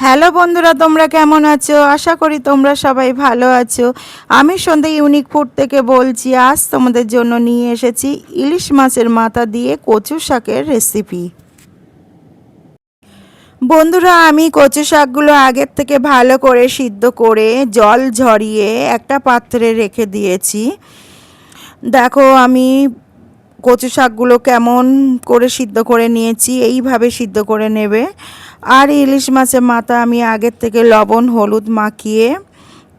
Hello বন্ধুরা, তোমরা কেমন আছো? আশা করি তোমরা সবাই ভালো আছো। আমি সন্ধ্যা ইউনিক ফুড থেকে বলছি। আজ তোমাদের জন্য নিয়ে এসেছি ইলিশ মাছের মাথা দিয়ে কচু শাকের রেসিপি। বন্ধুরা, আমি কচু শাকগুলো আগের থেকে ভালো করে সিদ্ধ করে জল ঝরিয়ে একটা পাত্রে রেখে দিয়েছি। দেখো আমি কচু শাকগুলো কেমন করে সিদ্ধ করে নিয়েছি, এইভাবে সিদ্ধ করে নেবে। আর ইলিশ মাছের মাথা আমি আগের থেকে লবণ হলুদ মাখিয়ে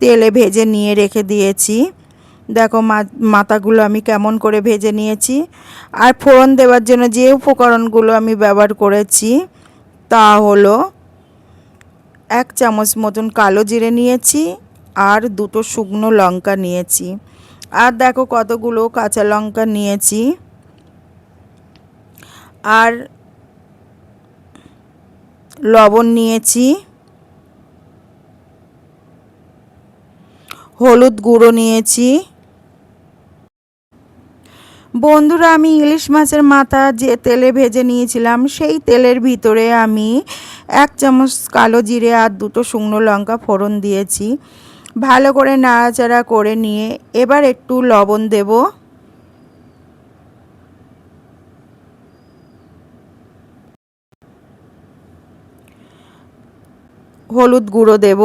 তেলে ভেজে নিয়ে রেখে দিয়েছি। দেখো মাথাগুলো আমি কেমন করে ভেজে নিয়েছি। আর ফোড়ন দেওয়ার জন্য যে উপকরণগুলো আমি ব্যবহার করেছি তা হলো 1 চামচ মতন কালো জিরে নিয়েছি আর 2টো শুকনো লঙ্কা নিয়েছি। আর দেখো কতগুলো কাঁচা লঙ্কা নিয়েছি। আর লবণ নিয়েছি, হলুদ গুঁড়ো নিয়েছি। বন্ধুরা, আমি ইলিশ মাছের মাথা যে তেলে ভেজে নিয়েছিলাম সেই তেলের ভিতরে আমি 1 চামচ কালো জিরে আর 2টো শুকনো লঙ্কা ফোড়ন দিয়েছি। ভালো করে নাড়াচাড়া করে নিয়ে এবার একটু লবণ দেব, হলুদ গুঁড়ো দেব,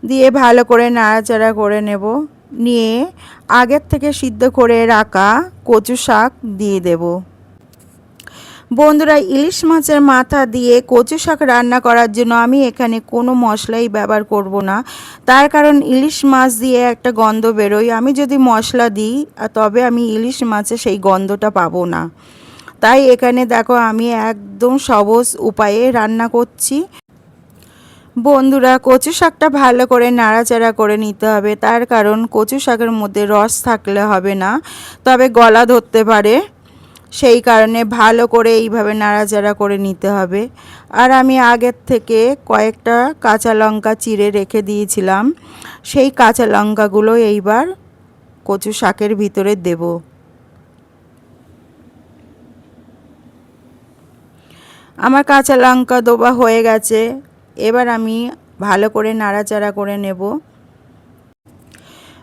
দিয়ে ভালো করে নাড়াচাড়া করে নেব। নিয়ে আগের থেকে সিদ্ধ করে রাখা কচু শাক দিয়ে দেব। বন্ধুরা, ইলিশ মাছের মাথা দিয়ে কচু শাক রান্না করার জন্য আমি এখানে কোনো মশলাই ব্যবহার করব না। তার কারণ ইলিশ মাছ দিয়ে একটা গন্ধ বেরোয়। আমি যদি মশলা দিই তবে আমি ইলিশ মাছে সেই গন্ধটা পাবো না। তাই এখানে দেখো আমি একদম সহজ উপায়ে রান্না করছি। বন্ধুরা, কচু শাকটা ভালো করে নাড়াচাড়া করে নিতে হবে। তার কারণ কচু শাকের মধ্যে রস থাকলে হবে না, তবে গলা ধরতে পারে। সেই কারণে ভালো করে এইভাবে নাড়াচাড়া করে নিতে হবে। আর আমি আগের থেকে কয়েকটা কাঁচা লঙ্কা চিড়ে রেখে দিয়েছিলাম, সেই কাঁচা লঙ্কাগুলো এইবার কচু শাকের ভিতরে দেব। আমার কাঁচা লঙ্কা দেওয়া হয়ে গেছে। এবার আমি ভালো করে নাড়াচাড়া করে নেব।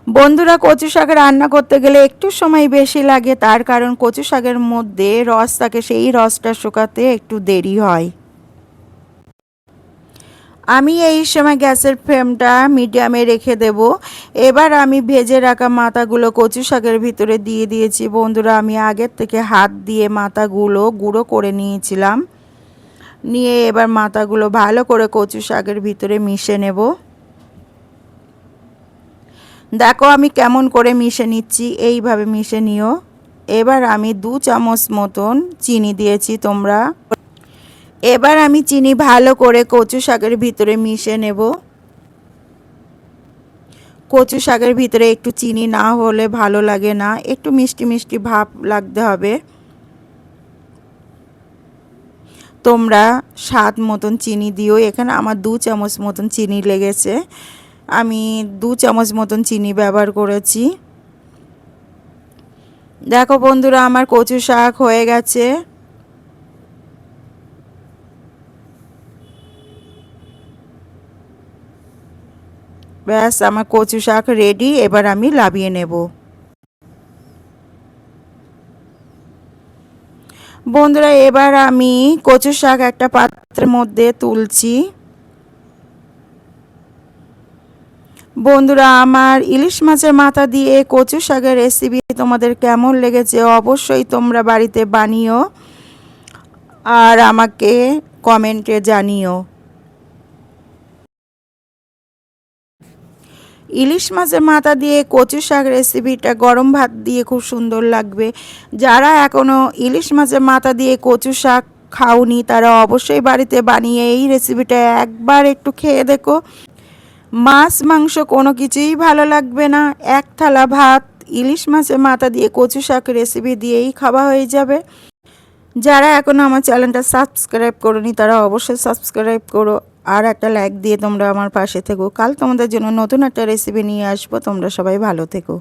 বন্ধুরা, কচু শাক রান্না করতে গেলে একটু সময় বেশি লাগে, তার কারণ কচু শাকের মধ্যে রস থাকে, সেই রসটা শুকাতে একটু দেরি হয়। আমি এই সময় গ্যাসের ফ্লেমটা মিডিয়ামে রেখে দেব। এবার আমি ভেজে রাখা মাথাগুলো কচু শাকের ভিতরে দিয়ে দিয়েছি। বন্ধুরা, আমি আগের থেকে হাত দিয়ে মাথাগুলো গুঁড়ো করে নিয়েছিলাম। নিয়ে এবার মাথাগুলো ভালো করে কচু শাকের ভিতরে মিশে নেব। দেখো আমি কেমন করে মিশে নিচ্ছি, এইভাবে মিশে নিও। এবার আমি 2 চামচ মতন চিনি দিয়েছি তোমরা। এবার আমি চিনি ভালো করে কচু শাকের ভিতরে মিশে নেব। কচু শাকের ভিতরে একটু চিনি না হলে ভালো লাগে না, একটু মিষ্টি মিষ্টি ভাব লাগতে হবে। তোমরা স্বাদ মতন চিনি দিও। এখানে আমার 2 চামচ মতন চিনি লেগেছে, আমি 2 চামচ মতন চিনি ব্যবহার করেছি। দেখো বন্ধুরা, আমার কচু শাক হয়ে গেছে। ব্যাস, আমার কচু শাক রেডি। এবার আমি নামিয়ে নেব। বন্ধুরা, এবার আমি কচু শাক একটা পাত্রের মধ্যে তুলছি। বন্ধুরা, আমার ইলিশ মাছের মাথা দিয়ে কচু শাকের রেসিপি তোমাদের কেমন লেগেছে অবশ্যই তোমরা বাড়িতে বানিও আর আমাকে কমেন্টে জানিও। ইলিশ মাছের মাথা দিয়ে কচু শাক রেসিপিটা গরম ভাত দিয়ে খুব সুন্দর লাগবে। যারা এখনও ইলিশ মাছের মাথা দিয়ে কচু শাক খাওনি তারা অবশ্যই বাড়িতে বানিয়ে এই রেসিপিটা একবার একটু খেয়ে দেখো। মাছ মাংস কোনো কিছুই ভালো লাগবে না, এক থালা ভাত ইলিশ মাছের মাথা দিয়ে কচু শাক রেসিপি দিয়েই খাওয়া হয়ে যাবে। যারা এখনও আমার চ্যানেলটা সাবস্ক্রাইব করোনি তারা অবশ্যই সাবস্ক্রাইব করো আর একটা লাইক দিয়ে তোমরা আমার পাশে থেকো। কাল তোমাদের জন্য নতুন একটা রেসিপি নিয়ে আসবো। তোমরা সবাই ভালো থেকো।